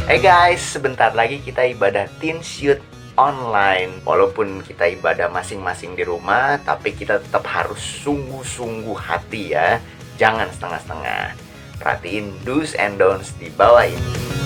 Hey guys, sebentar lagi kita ibadah Teen Shoot online. Walaupun kita ibadah masing-masing di rumah, tapi kita tetap harus sungguh-sungguh hati ya. Jangan setengah-setengah. Perhatiin do's and don'ts di bawah ini.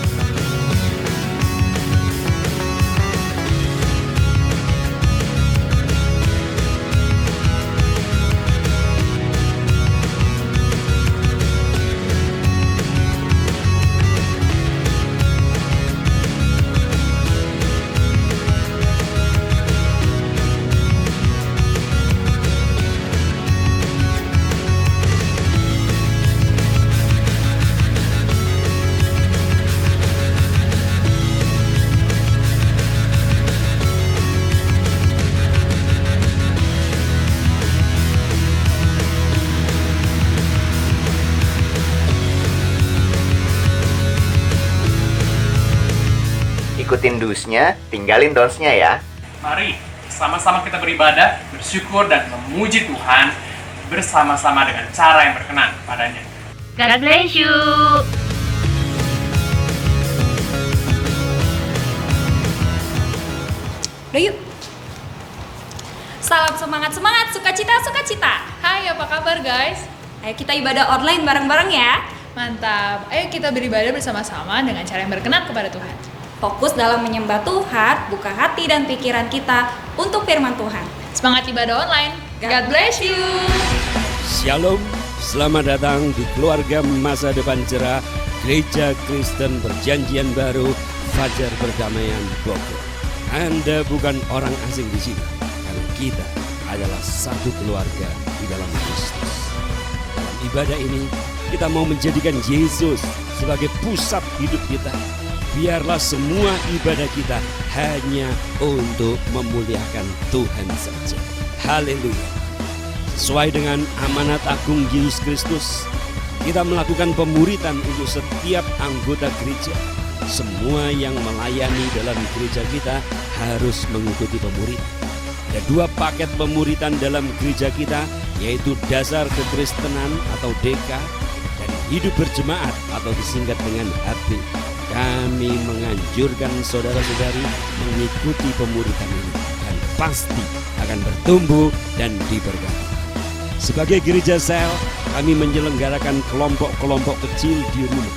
Ikutin do's-nya, tinggalin don'ts-nya ya. Mari sama-sama kita beribadah, bersyukur dan memuji Tuhan bersama-sama dengan cara yang berkenan padanya. God bless you. Udah yuk. Salam semangat, sukacita. Hai, apa kabar guys? Ayo kita ibadah online bareng-bareng ya. Mantap, ayo kita beribadah bersama-sama dengan cara yang berkenan kepada Tuhan. Fokus dalam menyembah Tuhan, buka hati dan pikiran kita untuk firman Tuhan. Semangat ibadah online. God bless you. Shalom, selamat datang di keluarga masa depan cerah Gereja Kristen Perjanjian Baru Fajar Perdamaian Bogor. Anda bukan orang asing di sini, karena kita adalah satu keluarga di dalam Kristus. Dalam ibadah ini, kita mau menjadikan Yesus sebagai pusat hidup kita. Biarlah semua ibadah kita hanya untuk memuliakan Tuhan saja. Haleluya. Sesuai dengan amanat agung Yesus Kristus, kita melakukan pemuritan untuk setiap anggota gereja. Semua yang melayani dalam gereja kita harus mengikuti pemuritan. Ada 2 paket pemuritan dalam gereja kita, yaitu dasar kekristenan atau DK dan hidup berjemaat atau disingkat dengan HB. Kami menganjurkan saudara-saudari mengikuti pemuritan ini dan pasti akan bertumbuh dan diberkati. Sebagai gereja sel, kami menyelenggarakan kelompok-kelompok kecil di rumah.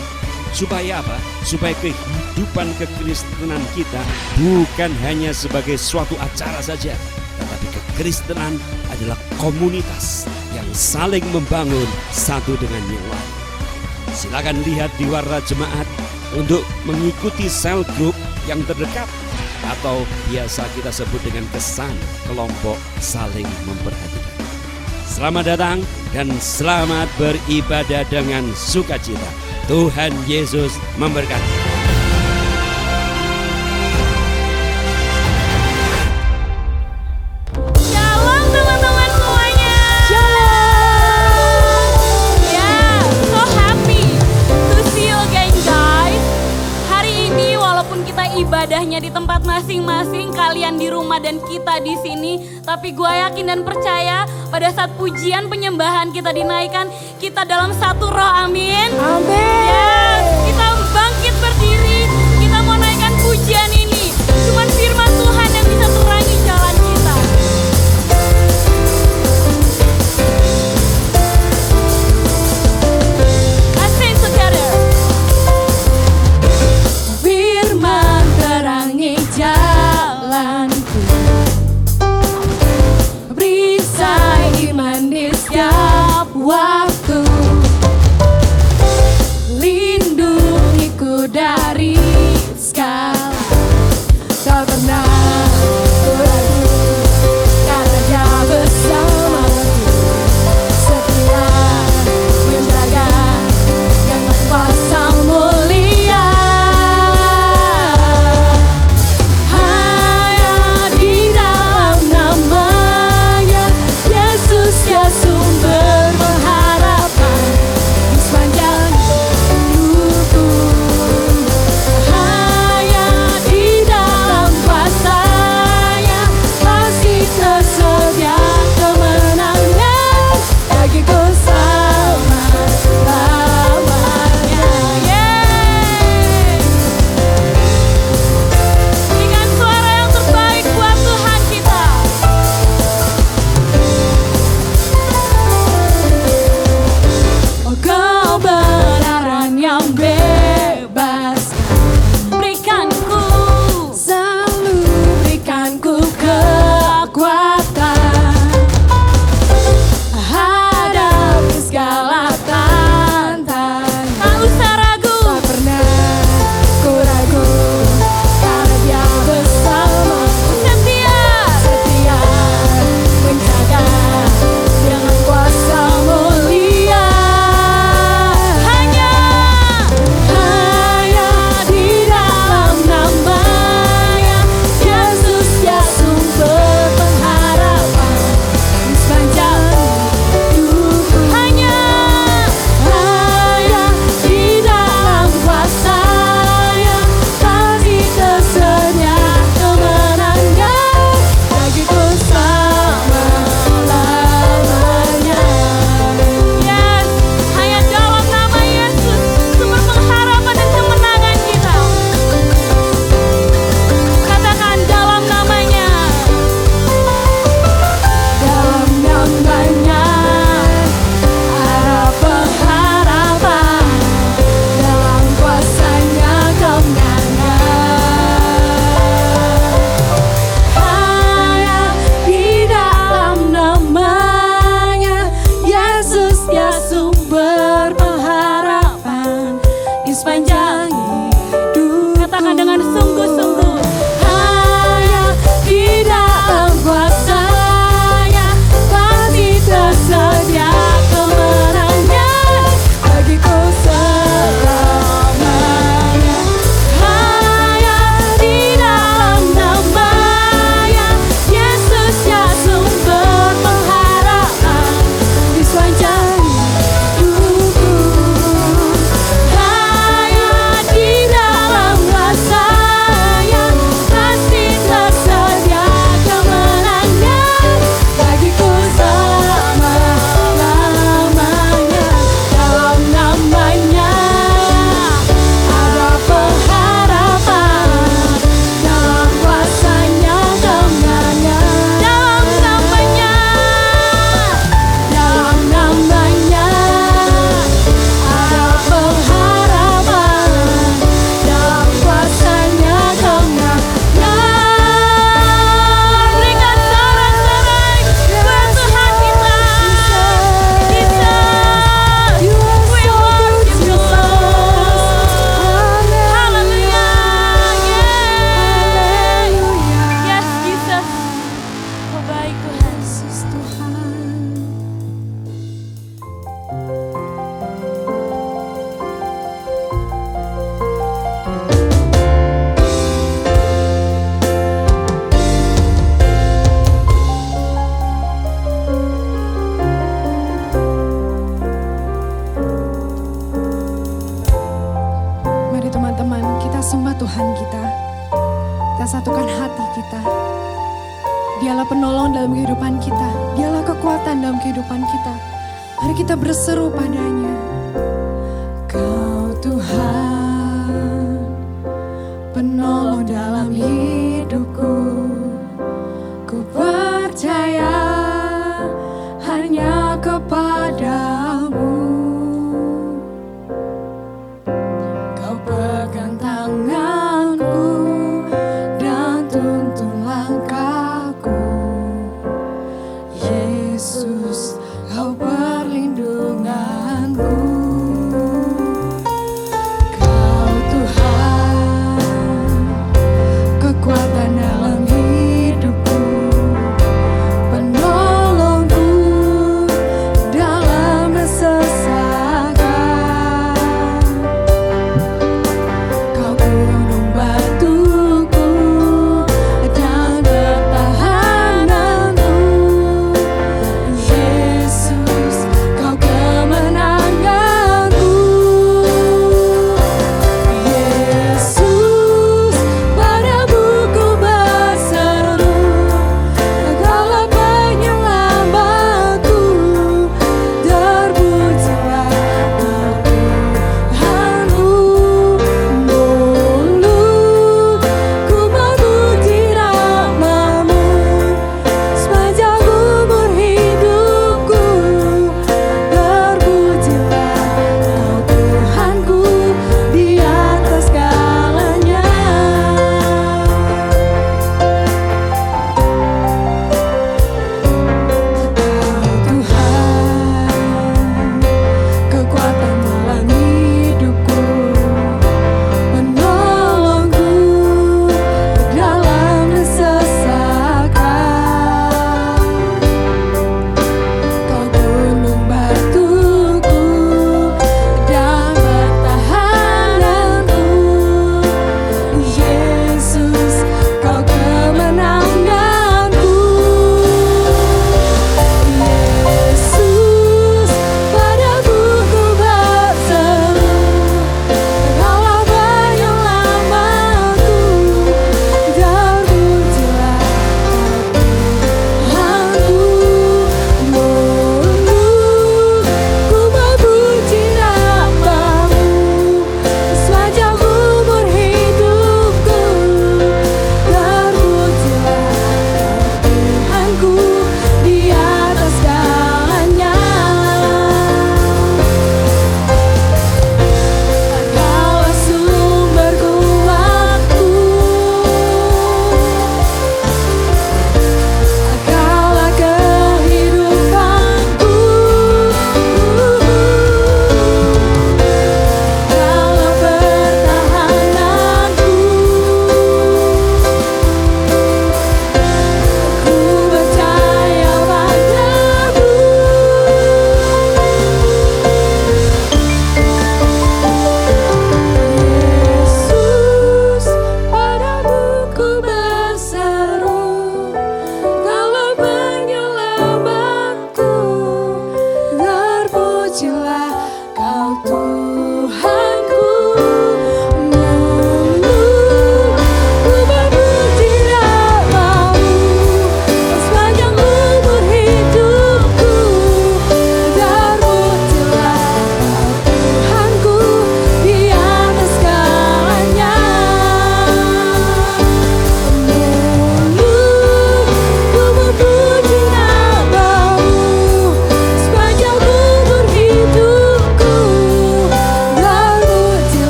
Supaya apa? Supaya kehidupan kekristenan kita bukan hanya sebagai suatu acara saja, tetapi kekristenan adalah komunitas yang saling membangun satu dengan yang lain. Silakan lihat di warna jemaat untuk mengikuti sel grup yang terdekat atau biasa kita sebut dengan kesan kelompok saling memperhatikan. Selamat datang dan selamat beribadah dengan sukacita. Tuhan Yesus memberkati. Ibadahnya di tempat masing-masing, kalian di rumah dan kita di sini. Tapi gue yakin dan percaya pada saat pujian penyembahan kita dinaikkan, kita dalam satu roh, amin. Amin. Yes, kita bangkit berdiri, kita mau naikkan pujian ini. Cuman firman Tuhan yang bisa terangi jalan kita. Let's sing together. Firman terangi jalanku, perisai iman di setiap waktu, lindungiku dari segala. Tak pernah ku ragu, karena Dia bersamaku, setia menjaga dengan kuasa mulia. Sumber pengharapan. kita. Dialah penolong dalam kehidupan kita. Dialah kekuatan dalam kehidupan kita. Mari kita berseru padanya. Kau Tuhan, penolong dalam hidupku. Ku percaya hanya kepadamu. Kau pegang tanganku dan tuntun langkahku. Yesus, kau perlindunganku.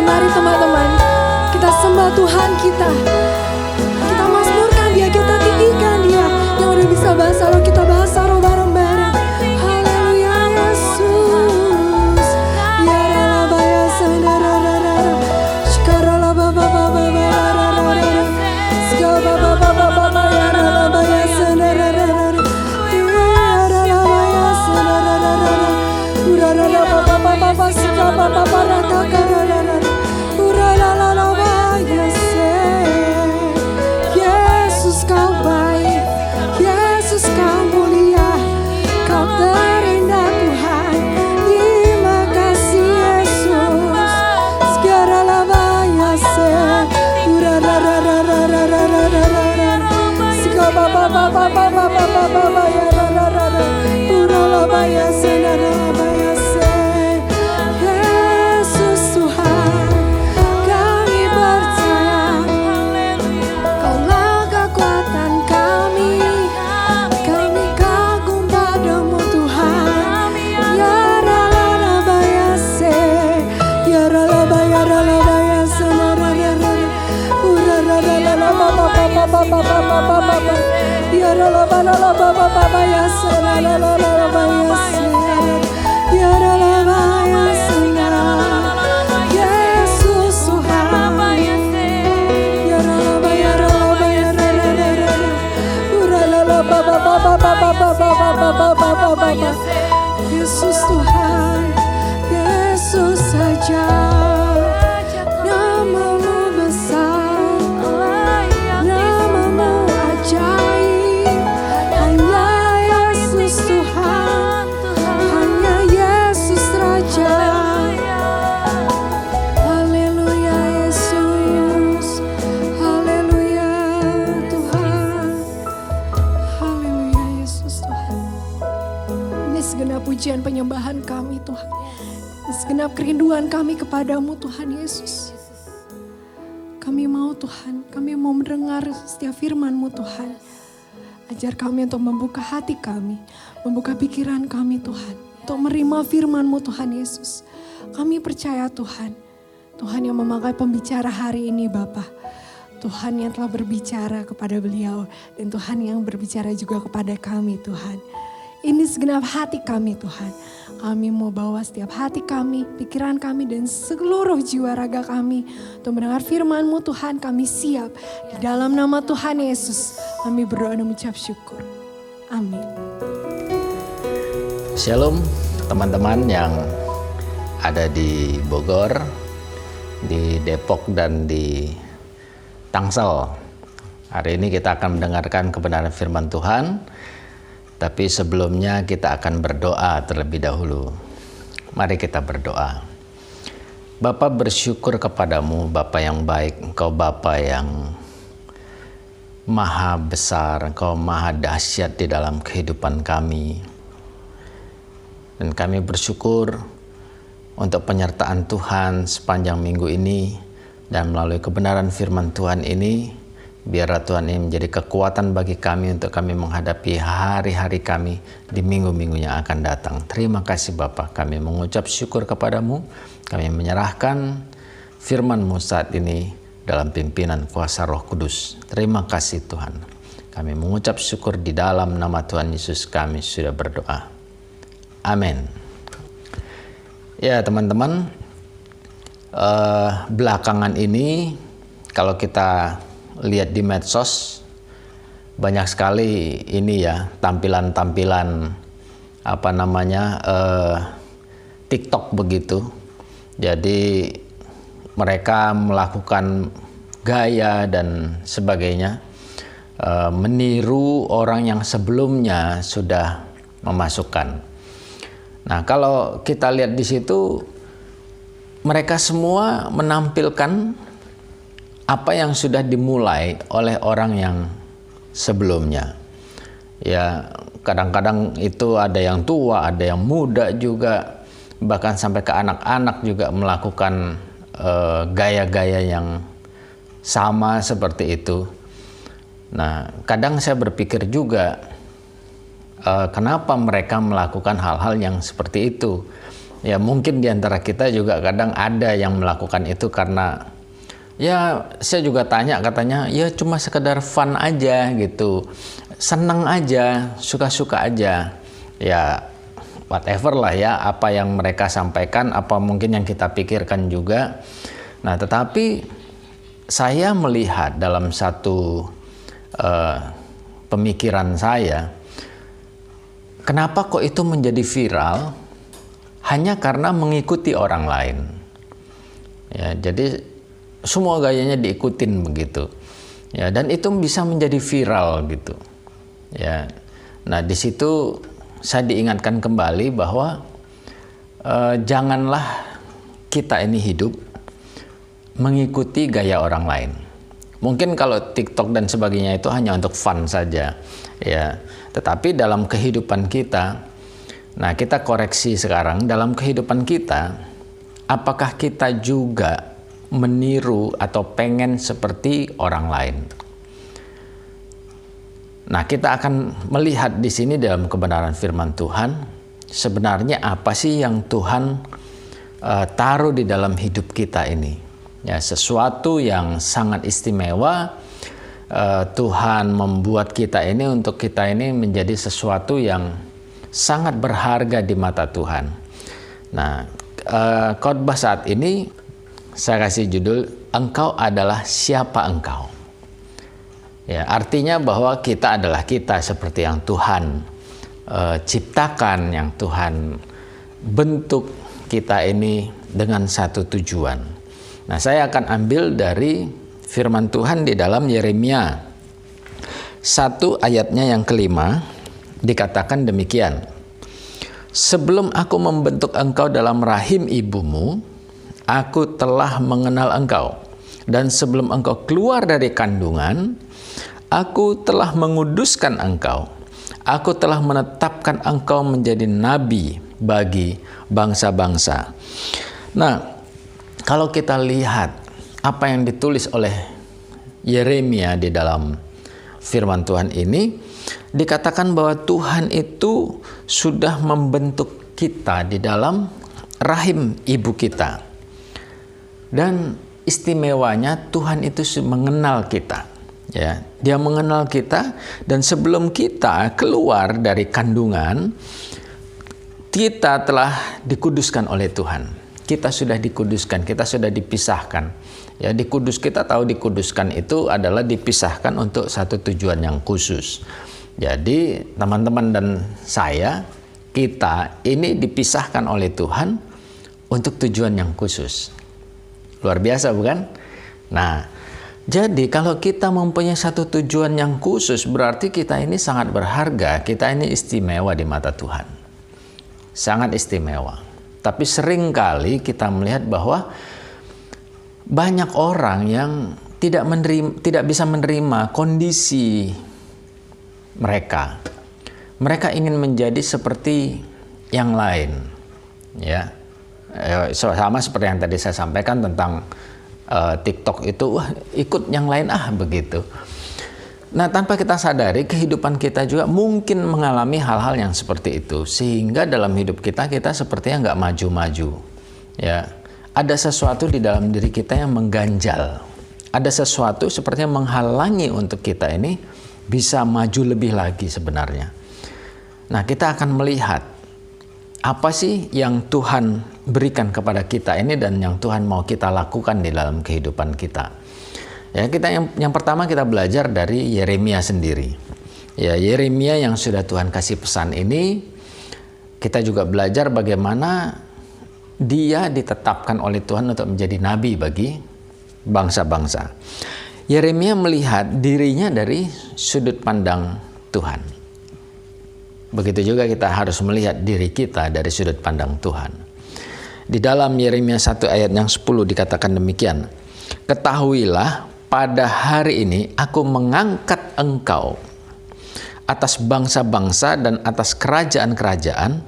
Mari teman-teman, kita sembah Tuhan kita. Kita mazmurkan Dia, kita tinggikan Dia. Yang udah bisa bahasa roh, kita bahasa roh bareng-bareng. Haleluya Yesus. Ya rala ya sandarara. Shikarala baba baba baba. Sigaba baba baba ya rala ya sandarara. Ya rala ya sandarara. Urara baba baba sigaba baba rakakarara. Urara ya se. Yesus kau baik, Yesus kau mulia, kau terindah Tuhan. Terima kasih Yesus. Segala lama ya se. Segala baba ya rara. Urala ya se ya se. Yesus Tuhan, kami percaya. Kaulah kekuatan kami, kami kagum padamu Tuhan. Ya rala ya se, ya rala ya se, ya rala baba ya se, ya rala ya se. Yesus Tuhan, ya rala ya baba. Yesus Tuhan, Yesus saja. Namamu besar, namamu ajaib. Hanya Yesus Tuhan, hanya Yesus Raja. Haleluya Yesus, haleluya Tuhan. Haleluya Yesus Tuhan. Ini segenap pujian penyembahan kami Tuhan. Ini segenap kerinduan kami kepadamu Tuhan Yesus. Kami mau Tuhan, kami mau mendengar setiap firman-Mu Tuhan. Ajar kami untuk membuka hati kami, membuka pikiran kami Tuhan. Untuk menerima firman-Mu Tuhan Yesus. Kami percaya Tuhan, Tuhan yang memakai pembicara hari ini Bapa. Tuhan yang telah berbicara kepada beliau. Dan Tuhan yang berbicara juga kepada kami Tuhan. Ini segenap hati kami Tuhan. Kami mau bawa setiap hati kami, pikiran kami dan seluruh jiwa raga kami. Untuk mendengar firman-Mu Tuhan, kami siap. Di dalam nama Tuhan Yesus kami berdoa dan mengucap syukur. Amin. Shalom teman-teman yang ada di Bogor, di Depok dan di Tangsel. Hari ini kita akan mendengarkan kebenaran firman Tuhan. Tapi sebelumnya kita akan berdoa terlebih dahulu. Mari kita berdoa. Bapa, bersyukur kepadamu, Bapa yang baik. Engkau Bapa yang maha besar, Engkau maha dahsyat di dalam kehidupan kami. Dan kami bersyukur untuk penyertaan Tuhan sepanjang minggu ini. Dan melalui kebenaran firman Tuhan ini, biarlah Tuhan ini menjadi kekuatan bagi kami untuk kami menghadapi hari-hari kami di minggu-minggu yang akan datang. Terima kasih Bapa, kami mengucap syukur kepadamu. Kami menyerahkan firman-Mu saat ini dalam pimpinan kuasa Roh Kudus. Terima kasih Tuhan. Kami mengucap syukur di dalam nama Tuhan Yesus kami sudah berdoa. Amin. Ya teman-teman, belakangan ini kalau kita lihat di medsos banyak sekali ini ya tampilan-tampilan TikTok begitu. Jadi mereka melakukan gaya dan sebagainya, meniru orang yang sebelumnya sudah memasukkan. Nah, kalau kita lihat di situ mereka semua menampilkan apa yang sudah dimulai oleh orang yang sebelumnya. Ya, kadang-kadang itu ada yang tua, ada yang muda juga, bahkan sampai ke anak-anak juga melakukan gaya-gaya yang sama seperti itu. Nah, kadang saya berpikir juga kenapa mereka melakukan hal-hal yang seperti itu. Ya mungkin di antara kita juga kadang ada yang melakukan itu karena ya saya juga tanya, katanya ya cuma sekedar fun aja gitu, senang aja, suka-suka aja. Ya whatever lah ya, apa yang mereka sampaikan, apa mungkin yang kita pikirkan juga. Nah tetapi saya melihat dalam satu pemikiran saya, kenapa kok itu menjadi viral hanya karena mengikuti orang lain. Ya, jadi semua gayanya diikutin begitu. Ya, dan itu bisa menjadi viral gitu. Ya. Nah, di situ saya diingatkan kembali bahwa janganlah kita ini hidup mengikuti gaya orang lain. Mungkin kalau TikTok dan sebagainya itu hanya untuk fun saja, ya. Tetapi dalam kehidupan kita, nah kita koreksi sekarang, dalam kehidupan kita, apakah kita juga meniru atau pengen seperti orang lain? Nah, kita akan melihat di sini dalam kebenaran firman Tuhan, sebenarnya apa sih yang Tuhan taruh di dalam hidup kita ini? Ya, sesuatu yang sangat istimewa. Tuhan membuat kita ini untuk kita ini menjadi sesuatu yang sangat berharga di mata Tuhan. Nah, khotbah saat ini saya kasih judul, Engkau adalah siapa engkau. Ya, artinya bahwa kita adalah kita seperti yang Tuhan ciptakan, yang Tuhan bentuk kita ini dengan satu tujuan. Nah, saya akan ambil dari firman Tuhan di dalam Yeremia 1 ayatnya yang kelima, dikatakan demikian. Sebelum aku membentuk engkau dalam rahim ibumu, aku telah mengenal engkau. Dan sebelum engkau keluar dari kandungan, aku telah menguduskan engkau. Aku telah menetapkan engkau menjadi nabi bagi bangsa-bangsa. Nah, kalau kita lihat apa yang ditulis oleh Yeremia di dalam firman Tuhan ini, dikatakan bahwa Tuhan itu sudah membentuk kita di dalam rahim ibu kita. Dan istimewanya Tuhan itu mengenal kita. Ya, Dia mengenal kita, dan sebelum kita keluar dari kandungan, kita telah dikuduskan oleh Tuhan. Kita sudah dikuduskan, kita sudah dipisahkan. Ya, kita tahu dikuduskan itu adalah dipisahkan untuk satu tujuan yang khusus. Jadi teman-teman dan saya, kita ini dipisahkan oleh Tuhan untuk tujuan yang khusus. Luar biasa bukan? Nah, jadi kalau kita mempunyai satu tujuan yang khusus, berarti kita ini sangat berharga, kita ini istimewa di mata Tuhan. Sangat istimewa. Tapi seringkali kita melihat bahwa banyak orang yang tidak bisa menerima kondisi mereka. Mereka ingin menjadi seperti yang lain, ya. Sama seperti yang tadi saya sampaikan tentang TikTok itu, ikut yang lain begitu. Nah, tanpa kita sadari, kehidupan kita juga mungkin mengalami hal-hal yang seperti itu, sehingga dalam hidup kita sepertinya nggak maju-maju. Ya, ada sesuatu di dalam diri kita yang mengganjal. Ada sesuatu sepertinya menghalangi untuk kita ini bisa maju lebih lagi sebenarnya. Nah, kita akan melihat apa sih yang Tuhan berikan kepada kita ini dan yang Tuhan mau kita lakukan di dalam kehidupan kita. Ya, kita yang pertama kita belajar dari Yeremia sendiri. Ya, Yeremia yang sudah Tuhan kasih pesan ini, kita juga belajar bagaimana dia ditetapkan oleh Tuhan untuk menjadi nabi bagi bangsa-bangsa. Yeremia melihat dirinya dari sudut pandang Tuhan. Begitu juga kita harus melihat diri kita dari sudut pandang Tuhan. Di dalam Yeremia 1 ayat yang 10 dikatakan demikian. Ketahuilah, pada hari ini aku mengangkat engkau atas bangsa-bangsa dan atas kerajaan-kerajaan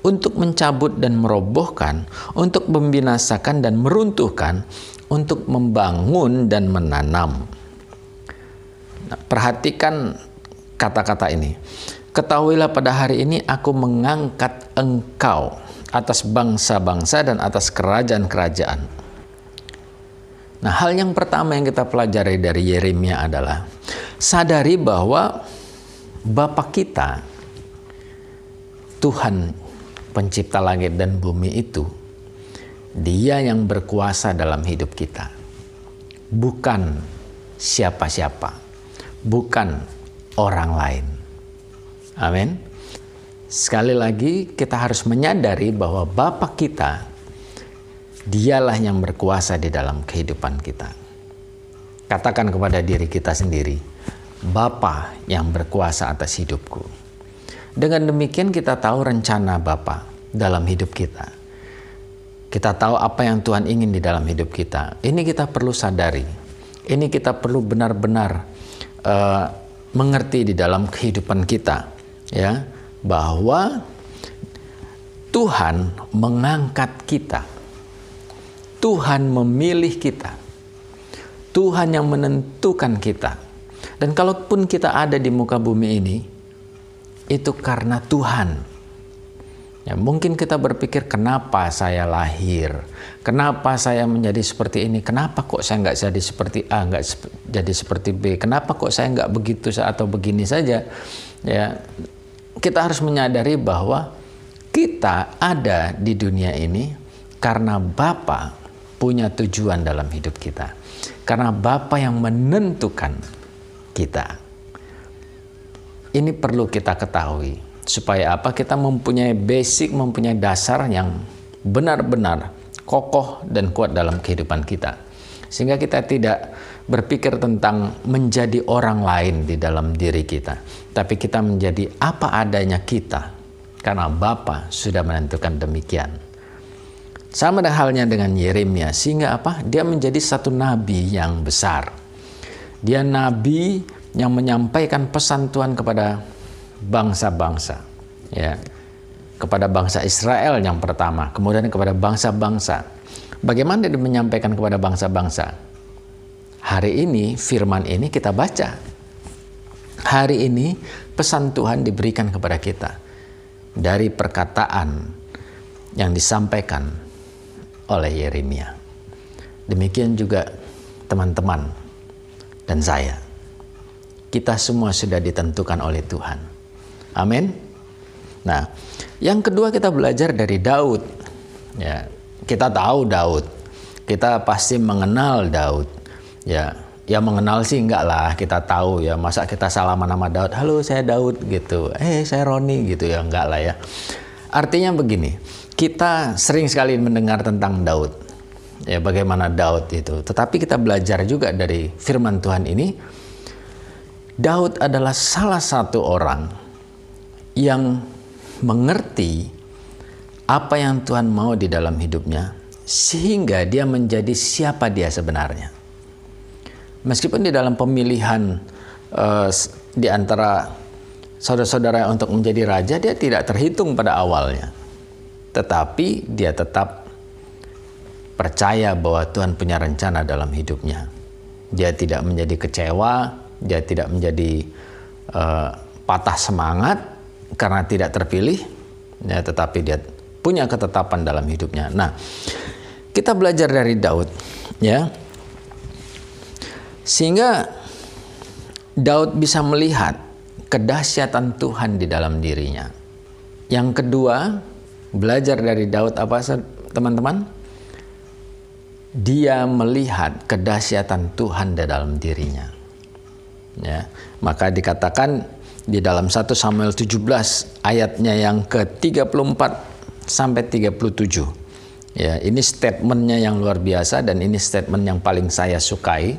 untuk mencabut dan merobohkan, untuk membinasakan dan meruntuhkan, untuk membangun dan menanam. Nah, perhatikan kata-kata ini. Ketahuilah pada hari ini aku mengangkat engkau atas bangsa-bangsa dan atas kerajaan-kerajaan. Nah, hal yang pertama yang kita pelajari dari Yeremia adalah sadari bahwa Bapa kita, Tuhan pencipta langit dan bumi itu, Dia yang berkuasa dalam hidup kita. Bukan siapa-siapa, bukan orang lain. Amin. Sekali lagi kita harus menyadari bahwa Bapa kita, Dialah yang berkuasa di dalam kehidupan kita. Katakan kepada diri kita sendiri, Bapa yang berkuasa atas hidupku. Dengan demikian kita tahu rencana Bapa dalam hidup kita. Kita tahu apa yang Tuhan ingin di dalam hidup kita. Ini kita perlu sadari. Ini kita perlu benar-benar mengerti di dalam kehidupan kita, ya, bahwa Tuhan mengangkat kita. Tuhan memilih kita. Tuhan yang menentukan kita. Dan kalaupun kita ada di muka bumi ini, itu karena Tuhan. Ya, mungkin kita berpikir, kenapa saya lahir? Kenapa saya menjadi seperti ini? Kenapa kok saya nggak jadi seperti A, nggak jadi seperti B? Kenapa kok saya nggak begitu atau begini saja? Ya, kita harus menyadari bahwa kita ada di dunia ini karena Bapa punya tujuan dalam hidup kita. Karena Bapa yang menentukan kita. Ini perlu kita ketahui. Supaya apa? Kita mempunyai basic, mempunyai dasar yang benar-benar kokoh dan kuat dalam kehidupan kita. Sehingga kita tidak berpikir tentang menjadi orang lain di dalam diri kita. Tapi kita menjadi apa adanya kita. Karena Bapa sudah menentukan demikian. Sama halnya dengan Yeremia, sehingga apa? Dia menjadi satu nabi yang besar. Dia nabi yang menyampaikan pesan Tuhan kepada bangsa-bangsa, ya, kepada bangsa Israel yang pertama, kemudian kepada bangsa-bangsa. Bagaimana dia menyampaikan kepada bangsa-bangsa? Hari ini firman ini kita baca. Hari ini pesan Tuhan diberikan kepada kita dari perkataan yang disampaikan oleh Yeremia. Demikian juga teman-teman dan saya. Kita semua sudah ditentukan oleh Tuhan. Amin. Nah, yang kedua kita belajar dari Daud. Ya, kita tahu Daud. Kita pasti mengenal Daud. Ya mengenal sih enggak lah, kita tahu ya. Masa kita salaman nama Daud, halo saya Daud gitu. Saya Roni gitu ya, enggak lah ya. Artinya begini, kita sering sekali mendengar tentang Daud. Ya, bagaimana Daud itu. Tetapi kita belajar juga dari firman Tuhan ini. Daud adalah salah satu orang yang mengerti apa yang Tuhan mau di dalam hidupnya. Sehingga dia menjadi siapa dia sebenarnya. Meskipun di dalam pemilihan di antara saudara-saudara untuk menjadi raja, dia tidak terhitung pada awalnya. Tetapi dia tetap percaya bahwa Tuhan punya rencana dalam hidupnya. Dia tidak menjadi kecewa, dia tidak menjadi patah semangat karena tidak terpilih, ya, tetapi dia punya ketetapan dalam hidupnya. Nah, kita belajar dari Daud, ya, sehingga Daud bisa melihat kedahsyatan Tuhan di dalam dirinya. Yang kedua, belajar dari Daud apa, teman-teman? Dia melihat kedahsyatan Tuhan di dalam dirinya. Ya, maka dikatakan di dalam 1 Samuel 17 ayatnya yang ke-34 sampai 37. Ya, ini statementnya yang luar biasa dan ini statement yang paling saya sukai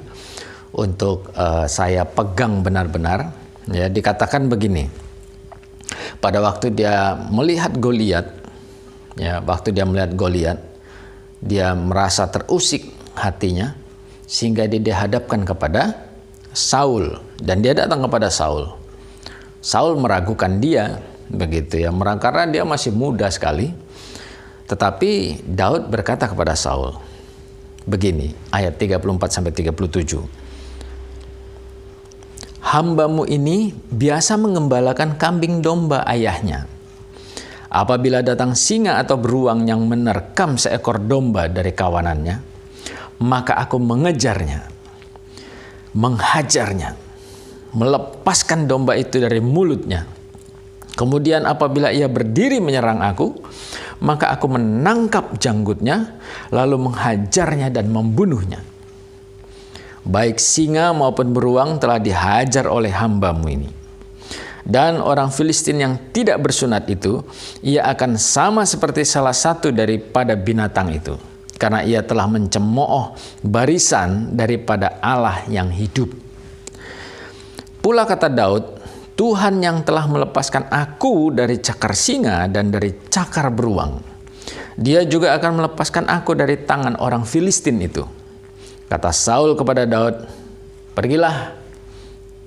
untuk saya pegang benar-benar. Ya, dikatakan begini. Pada waktu dia melihat Goliat, ya, waktu dia melihat Goliat, dia merasa terusik hatinya sehingga dia dihadapkan kepada Saul dan dia datang kepada Saul. Saul meragukan dia, begitu ya, karena dia masih muda sekali. Tetapi Daud berkata kepada Saul begini, ayat 34 sampai 37. Hambamu ini biasa mengembalakan kambing domba ayahnya. Apabila datang singa atau beruang yang menerkam seekor domba dari kawanannya, maka aku mengejarnya, menghajarnya, melepaskan domba itu dari mulutnya. Kemudian apabila ia berdiri menyerang aku, maka aku menangkap janggutnya, lalu menghajarnya dan membunuhnya. Baik singa maupun beruang telah dihajar oleh hamba-Mu ini. Dan orang Filistin yang tidak bersunat itu, ia akan sama seperti salah satu daripada binatang itu, karena ia telah mencemooh barisan daripada Allah yang hidup. Pula kata Daud, Tuhan yang telah melepaskan aku dari cakar singa dan dari cakar beruang, Dia juga akan melepaskan aku dari tangan orang Filistin itu. Kata Saul kepada Daud, pergilah,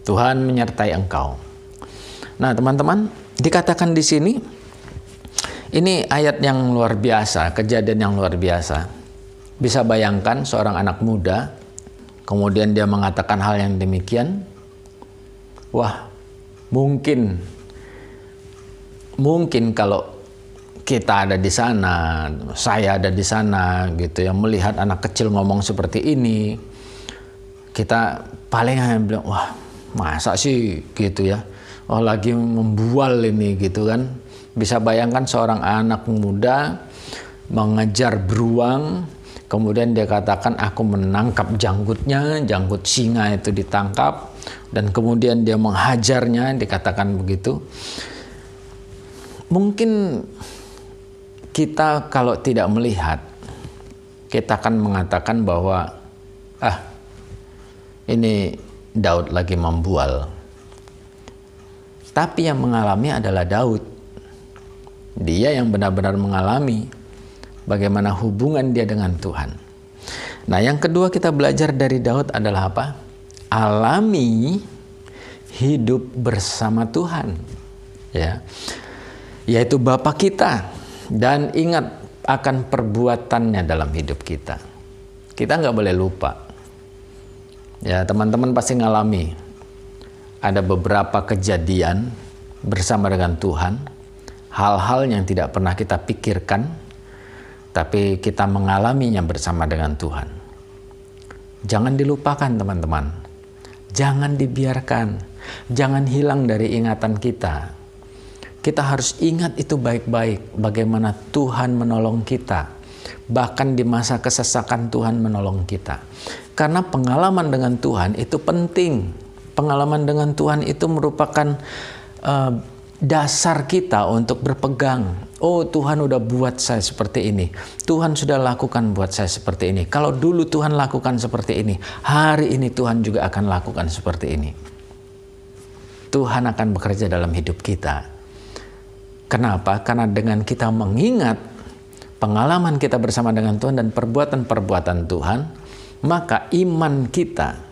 Tuhan menyertai engkau. Nah teman-teman, dikatakan di sini, ini ayat yang luar biasa, kejadian yang luar biasa. Bisa bayangkan seorang anak muda, kemudian dia mengatakan hal yang demikian. Wah, mungkin kalau kita ada di sana, saya ada di sana gitu ya, melihat anak kecil ngomong seperti ini, kita paling hanya bilang, wah masa sih gitu ya, oh lagi membual ini gitu kan. Bisa bayangkan seorang anak muda mengejar beruang, kemudian dia katakan aku menangkap janggutnya, janggut singa itu ditangkap, dan kemudian dia menghajarnya, dikatakan begitu. Mungkin kita kalau tidak melihat, kita akan mengatakan bahwa ini Daud lagi membual. Tapi yang mengalami adalah Daud. Dia yang benar-benar mengalami bagaimana hubungan dia dengan Tuhan. Nah, yang kedua kita belajar dari Daud adalah apa? Alami hidup bersama Tuhan. Ya. Yaitu Bapa kita. Dan ingat akan perbuatannya dalam hidup kita. Kita nggak boleh lupa. Ya, teman-teman pasti ngalami. Ada beberapa kejadian bersama dengan Tuhan, hal-hal yang tidak pernah kita pikirkan, tapi kita mengalaminya bersama dengan Tuhan. Jangan dilupakan teman-teman, jangan dibiarkan, jangan hilang dari ingatan kita. Kita harus ingat itu baik-baik, bagaimana Tuhan menolong kita, bahkan di masa kesesakan Tuhan menolong kita. Karena pengalaman dengan Tuhan itu penting. Pengalaman dengan Tuhan itu merupakan dasar kita untuk berpegang. Oh, Tuhan udah buat saya seperti ini. Tuhan sudah lakukan buat saya seperti ini. Kalau dulu Tuhan lakukan seperti ini, hari ini Tuhan juga akan lakukan seperti ini. Tuhan akan bekerja dalam hidup kita. Kenapa? Karena dengan kita mengingat pengalaman kita bersama dengan Tuhan dan perbuatan-perbuatan Tuhan, maka iman kita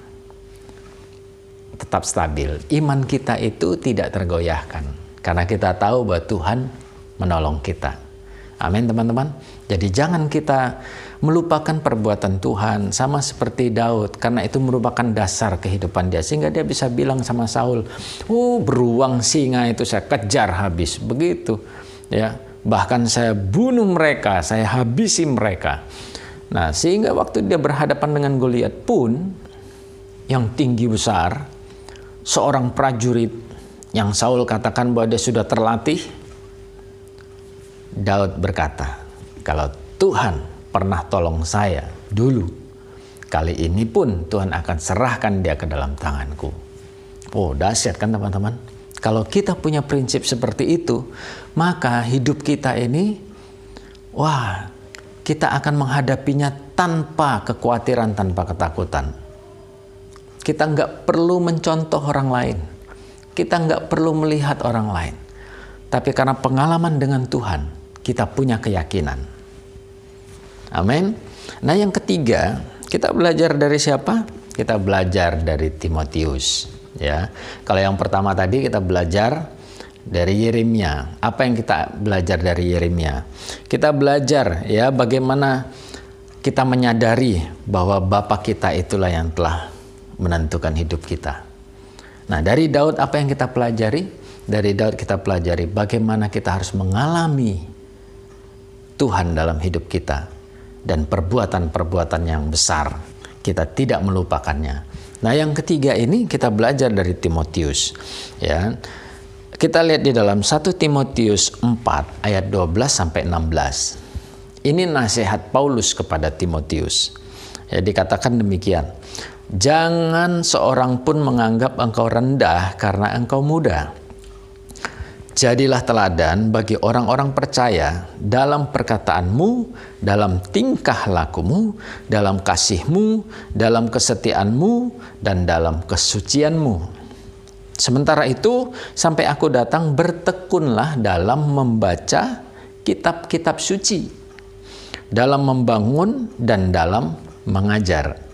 tetap stabil. Iman kita itu tidak tergoyahkan. Karena kita tahu bahwa Tuhan menolong kita. Amin teman-teman. Jadi jangan kita melupakan perbuatan Tuhan. Sama seperti Daud. Karena itu merupakan dasar kehidupan dia. Sehingga dia bisa bilang sama Saul, beruang singa itu saya kejar habis. Begitu. Ya, bahkan saya bunuh mereka. Saya habisi mereka. Nah, sehingga waktu dia berhadapan dengan Goliat pun, yang tinggi besar, seorang prajurit yang Saul katakan bahwa dia sudah terlatih, Daud berkata, kalau Tuhan pernah tolong saya dulu, kali ini pun Tuhan akan serahkan dia ke dalam tanganku. Oh, dahsyat kan teman-teman? Kalau kita punya prinsip seperti itu, maka hidup kita ini, kita akan menghadapinya tanpa kekhawatiran, tanpa ketakutan. Kita nggak perlu mencontoh orang lain. Kita nggak perlu melihat orang lain. Tapi karena pengalaman dengan Tuhan, kita punya keyakinan. Amin. Nah yang ketiga, kita belajar dari siapa? Kita belajar dari Timotius. Ya. Kalau yang pertama tadi kita belajar dari Yeremia. Apa yang kita belajar dari Yeremia? Kita belajar ya bagaimana kita menyadari bahwa Bapa kita itulah yang telah menentukan hidup kita. Nah, dari Daud apa yang kita pelajari? Dari Daud kita pelajari bagaimana kita harus mengalami Tuhan dalam hidup kita dan perbuatan-perbuatan yang besar. Kita tidak melupakannya. Nah, yang ketiga ini kita belajar dari Timotius. Ya. Kita lihat di dalam 1 Timotius 4 ayat 12 sampai 16. Ini nasihat Paulus kepada Timotius. Ya, dikatakan demikian. Jangan seorang pun menganggap engkau rendah karena engkau muda. Jadilah teladan bagi orang-orang percaya dalam perkataanmu, dalam tingkah lakumu, dalam kasihmu, dalam kesetiaanmu, dan dalam kesucianmu. Sementara itu, sampai aku datang, bertekunlah dalam membaca kitab-kitab suci, dalam membangun dan dalam mengajar.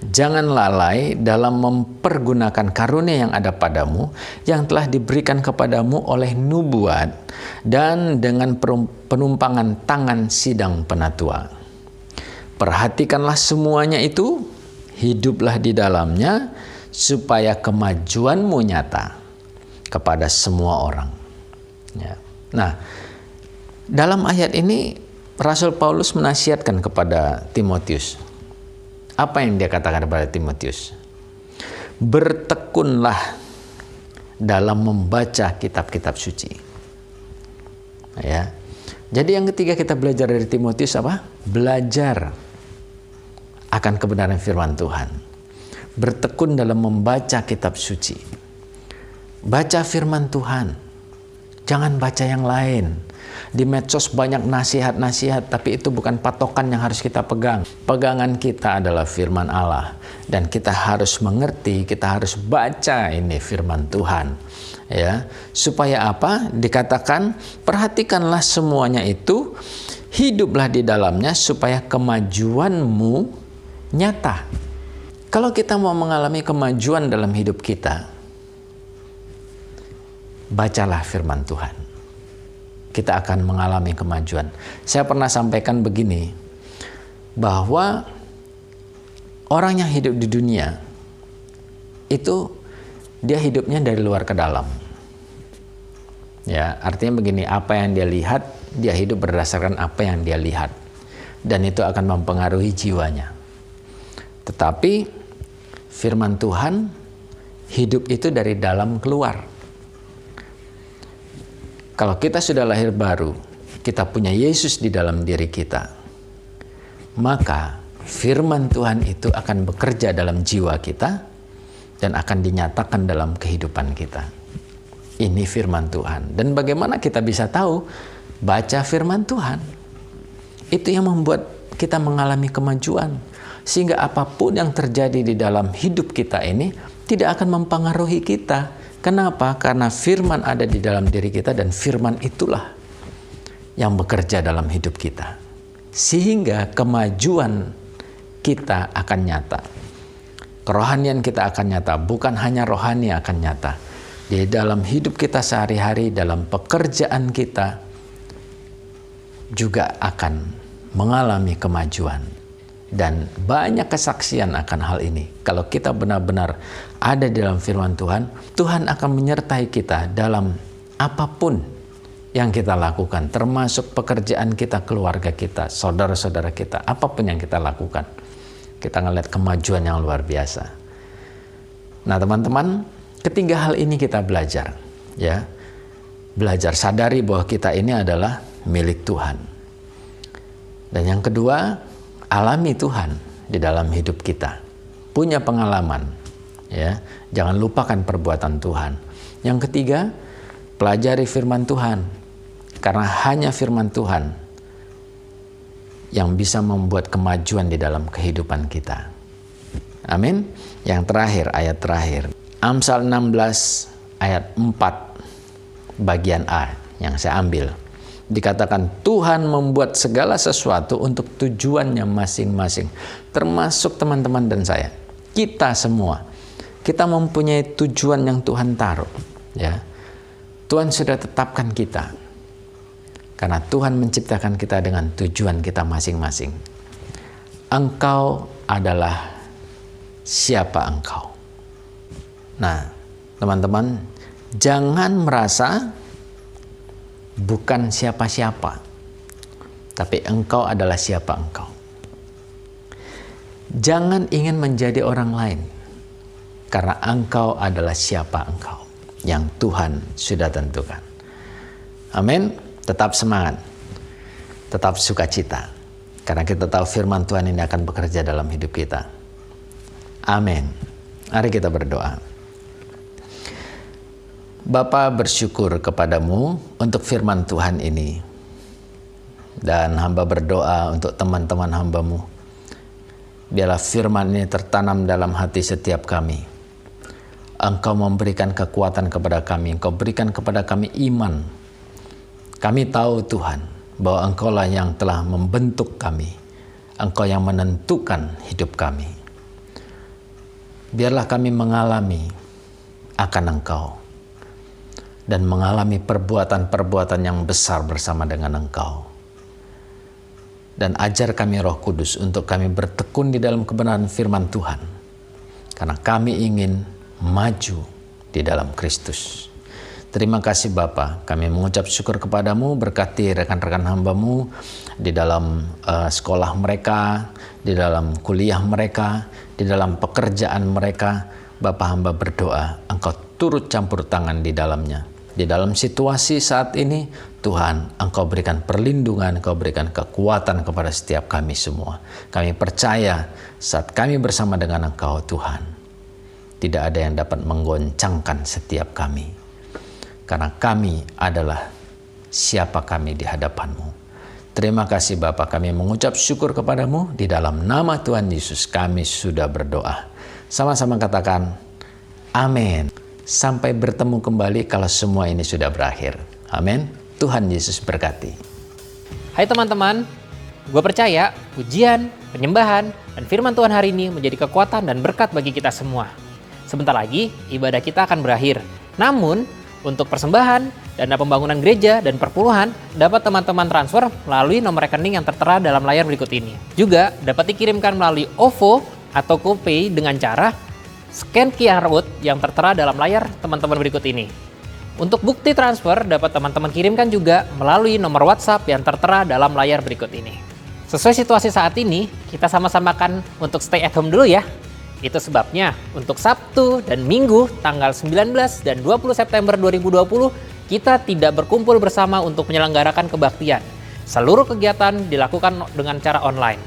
Jangan lalai dalam mempergunakan karunia yang ada padamu, yang telah diberikan kepadamu oleh nubuat dan dengan penumpangan tangan sidang penatua. Perhatikanlah semuanya itu, hiduplah di dalamnya, supaya kemajuanmu nyata kepada semua orang. Ya. Nah, dalam ayat ini Rasul Paulus menasihatkan kepada Timotius. Apa yang dia katakan kepada Timotius? Bertekunlah dalam membaca kitab-kitab suci. Ya. Jadi yang ketiga kita belajar dari Timotius apa? Belajar akan kebenaran firman Tuhan. Bertekun dalam membaca kitab suci. Baca firman Tuhan. Jangan baca yang lain. Di medsos banyak nasihat-nasihat, tapi itu bukan patokan yang harus kita pegang. Pegangan kita adalah firman Allah. Dan kita harus mengerti, kita harus baca ini firman Tuhan. Ya, supaya apa? Dikatakan, perhatikanlah semuanya itu, hiduplah di dalamnya supaya kemajuanmu nyata. Kalau kita mau mengalami kemajuan dalam hidup kita, bacalah firman Tuhan. Kita akan mengalami kemajuan. Saya pernah sampaikan begini, bahwa orang yang hidup di dunia itu dia hidupnya dari luar ke dalam. Ya, artinya begini, apa yang dia lihat, dia hidup berdasarkan apa yang dia lihat. Dan itu akan mempengaruhi jiwanya. Tetapi firman Tuhan, hidup itu dari dalam keluar. Kalau kita sudah lahir baru, kita punya Yesus di dalam diri kita, maka firman Tuhan itu akan bekerja dalam jiwa kita dan akan dinyatakan dalam kehidupan kita. Ini firman Tuhan. Dan bagaimana kita bisa tahu? Baca firman Tuhan. Itu yang membuat kita mengalami kemajuan. Sehingga apapun yang terjadi di dalam hidup kita ini tidak akan mempengaruhi kita. Kenapa? Karena firman ada di dalam diri kita dan firman itulah yang bekerja dalam hidup kita. Sehingga kemajuan kita akan nyata. Kerohanian kita akan nyata, bukan hanya rohani akan nyata. Di dalam hidup kita sehari-hari, dalam pekerjaan kita juga akan mengalami kemajuan. Dan banyak kesaksian akan hal ini. Kalau kita benar-benar ada di dalam firman Tuhan, Tuhan akan menyertai kita dalam apapun yang kita lakukan, termasuk pekerjaan kita, keluarga kita, saudara-saudara kita, apapun yang kita lakukan. Kita ngelihat kemajuan yang luar biasa. Nah, teman-teman, ketiga hal ini kita belajar, ya. Belajar sadari bahwa kita ini adalah milik Tuhan. Dan yang kedua, alami Tuhan di dalam hidup kita. Punya pengalaman, ya. Jangan lupakan perbuatan Tuhan. Yang ketiga, pelajari firman Tuhan. Karena hanya firman Tuhan yang bisa membuat kemajuan di dalam kehidupan kita. Amin. Yang terakhir, ayat terakhir. Amsal 16 ayat 4 bagian A yang saya ambil. Dikatakan Tuhan membuat segala sesuatu untuk tujuannya masing-masing. Termasuk teman-teman dan saya. Kita semua. Kita mempunyai tujuan yang Tuhan taruh. Ya. Tuhan sudah tetapkan kita. Karena Tuhan menciptakan kita dengan tujuan kita masing-masing. Engkau adalah siapa engkau? Nah, teman-teman, Jangan merasa bukan siapa-siapa, tapi engkau adalah siapa engkau. Jangan ingin menjadi orang lain, karena engkau adalah siapa engkau yang Tuhan sudah tentukan. Amin. Tetap semangat, tetap sukacita, karena kita tahu firman Tuhan ini akan bekerja dalam hidup kita. Amin. Mari kita berdoa. Bapa, bersyukur kepadamu untuk firman Tuhan ini. Dan hamba berdoa untuk teman-teman hambamu. Biarlah firman ini tertanam dalam hati setiap kami. Engkau memberikan kekuatan kepada kami. Engkau berikan kepada kami iman. Kami tahu Tuhan bahwa Engkaulah yang telah membentuk kami. Engkau yang menentukan hidup kami. Biarlah kami mengalami akan Engkau. Dan mengalami perbuatan-perbuatan yang besar bersama dengan Engkau. Dan ajar kami Roh Kudus untuk kami bertekun di dalam kebenaran firman Tuhan. Karena kami ingin maju di dalam Kristus. Terima kasih Bapa, kami mengucap syukur kepadamu, berkati rekan-rekan hambamu di dalam sekolah mereka, di dalam kuliah mereka, di dalam pekerjaan mereka. Bapa, hamba berdoa, Engkau turut campur tangan di dalamnya. Di dalam situasi saat ini, Tuhan, Engkau berikan perlindungan, Engkau berikan kekuatan kepada setiap kami semua. Kami percaya saat kami bersama dengan Engkau, Tuhan, tidak ada yang dapat menggoncangkan setiap kami. Karena kami adalah siapa kami di hadapan-Mu. Terima kasih Bapa, kami mengucap syukur kepadamu. Di dalam nama Tuhan Yesus kami sudah berdoa. Sama-sama katakan, amin. Sampai bertemu kembali kalau semua ini sudah berakhir. Amin. Tuhan Yesus berkati. Hai teman-teman, gue percaya pujian, penyembahan, dan firman Tuhan hari ini menjadi kekuatan dan berkat bagi kita semua. Sebentar lagi ibadah kita akan berakhir. Namun, untuk persembahan, dana pembangunan gereja, dan perpuluhan dapat teman-teman transfer melalui nomor rekening yang tertera dalam layar berikut ini. Juga dapat dikirimkan melalui OVO atau GoPay dengan cara scan QR code yang tertera dalam layar teman-teman berikut ini. Untuk bukti transfer dapat teman-teman kirimkan juga melalui nomor WhatsApp yang tertera dalam layar berikut ini. Sesuai situasi saat ini, kita sama-samakan untuk stay at home dulu ya. Itu sebabnya untuk Sabtu dan Minggu tanggal 19 dan 20 September 2020 kita tidak berkumpul bersama untuk menyelenggarakan kebaktian. Seluruh kegiatan dilakukan dengan cara online.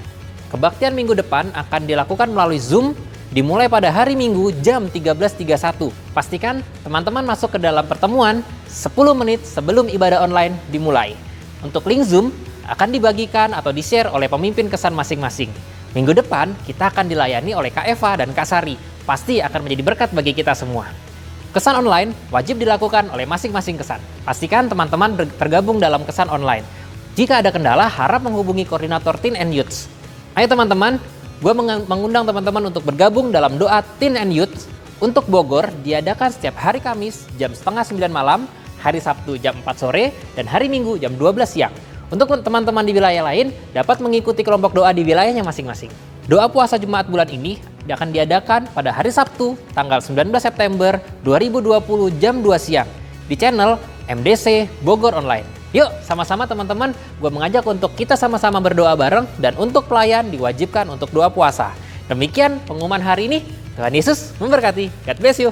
Kebaktian minggu depan akan dilakukan melalui Zoom dimulai pada hari Minggu jam 13.31. Pastikan teman-teman masuk ke dalam pertemuan 10 menit sebelum ibadah online dimulai. Untuk link Zoom akan dibagikan atau di-share oleh pemimpin kesan masing-masing. Minggu depan kita akan dilayani oleh Kak Eva dan Kak Sari. Pasti akan menjadi berkat bagi kita semua. Kesan online wajib dilakukan oleh masing-masing kesan. Pastikan teman-teman tergabung dalam kesan online. Jika ada kendala, harap menghubungi koordinator Teen and Youth. Ayo teman-teman, gue mengundang teman-teman untuk bergabung dalam doa Teen and Youth. Untuk Bogor diadakan setiap hari Kamis jam 8:30 malam, hari Sabtu jam 4 sore, dan hari Minggu jam 12 siang. Untuk teman-teman di wilayah lain dapat mengikuti kelompok doa di wilayahnya masing-masing. Doa puasa Jumat bulan ini akan diadakan pada hari Sabtu tanggal 19 September 2020 jam 2 siang di channel MDC Bogor Online. Yuk sama-sama teman-teman, gue mengajak untuk kita sama-sama berdoa bareng dan untuk pelayan diwajibkan untuk doa puasa. Demikian pengumuman hari ini. Tuhan Yesus memberkati. God bless you.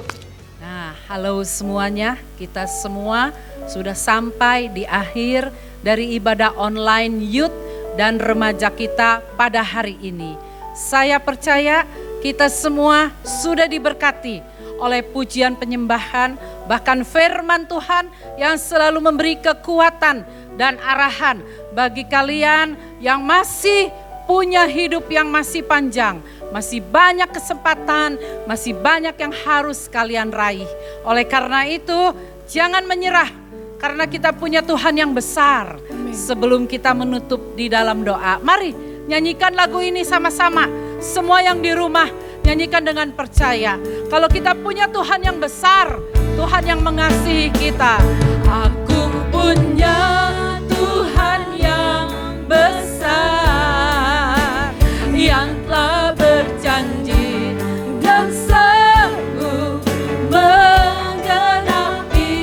Nah, halo semuanya. Kita semua sudah sampai di akhir dari ibadah online youth dan remaja kita pada hari ini. Saya percaya kita semua sudah diberkati oleh pujian penyembahan, bahkan firman Tuhan yang selalu memberi kekuatan dan arahan bagi kalian yang masih punya hidup yang masih panjang. Masih banyak kesempatan, masih banyak yang harus kalian raih. Oleh karena itu, jangan menyerah. Karena kita punya Tuhan yang besar. Sebelum kita menutup di dalam doa, mari nyanyikan lagu ini sama-sama. Semua yang di rumah, nyanyikan dengan percaya. Kalau kita punya Tuhan yang besar, Tuhan yang mengasihi kita. Aku punya Tuhan yang besar, yang telah berjanji dan sanggup menggenapi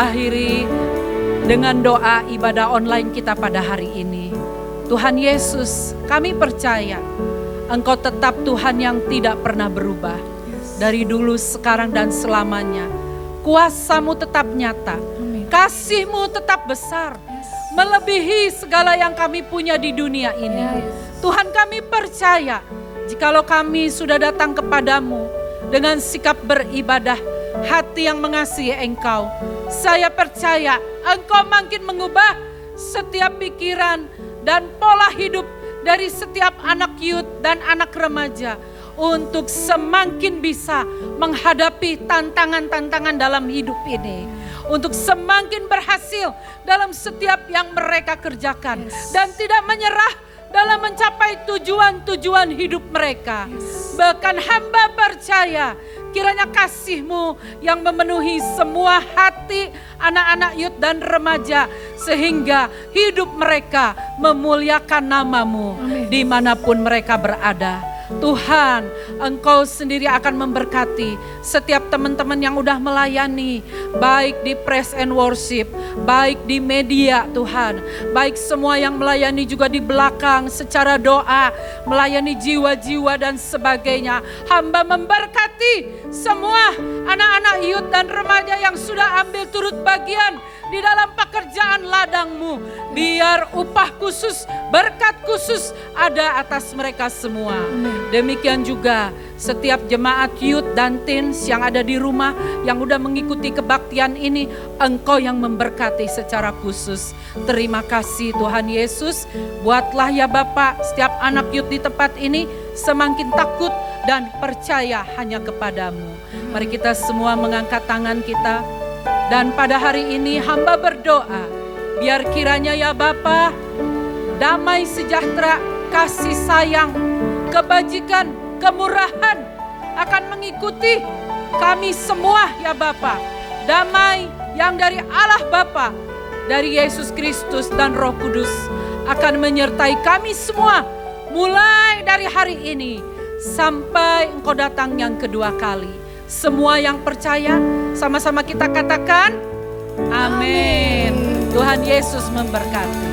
kita akhiri dengan doa ibadah online kita pada hari ini. Tuhan Yesus, kami percaya Engkau tetap Tuhan yang tidak pernah berubah. Dari dulu, sekarang, dan selamanya. Kuasa-Mu tetap nyata. Kasih-Mu tetap besar. Melebihi segala yang kami punya di dunia ini. Tuhan, kami percaya jikalau kami sudah datang kepadamu dengan sikap beribadah, hati yang mengasihi Engkau, saya percaya Engkau makin mengubah setiap pikiran dan pola hidup dari setiap anak youth dan anak remaja untuk semakin bisa menghadapi tantangan-tantangan dalam hidup ini. Untuk semakin berhasil dalam setiap yang mereka kerjakan. Dan tidak menyerah dalam mencapai tujuan-tujuan hidup mereka. Bahkan hamba percaya kiranya kasih-Mu yang memenuhi semua hati anak-anak youth dan remaja. Sehingga hidup mereka memuliakan nama-Mu dimanapun mereka berada. Tuhan, Engkau sendiri akan memberkati setiap teman-teman yang udah melayani, baik di praise and worship, baik di media Tuhan, baik semua yang melayani juga di belakang secara doa, melayani jiwa-jiwa dan sebagainya. Hamba memberkati semua anak-anak youth dan remaja yang sudah ambil turut bagian di dalam pekerjaan ladang-Mu. Biar upah khusus, berkat khusus ada atas mereka semua. Demikian juga setiap jemaat youth dan teens yang ada di rumah, yang udah mengikuti kebaktian ini, Engkau yang memberkati secara khusus. Terima kasih Tuhan Yesus. Buatlah ya Bapak setiap anak youth di tempat ini semakin takut dan percaya hanya kepadamu. Mari kita semua mengangkat tangan kita. Dan pada hari ini hamba berdoa, biar kiranya ya Bapa, damai sejahtera, kasih sayang, kebajikan, kemurahan akan mengikuti kami semua ya Bapa. Damai yang dari Allah Bapa, dari Yesus Kristus dan Roh Kudus akan menyertai kami semua mulai dari hari ini sampai Engkau datang yang kedua kali. Semua yang percaya sama-sama kita katakan amin. Tuhan Yesus memberkati.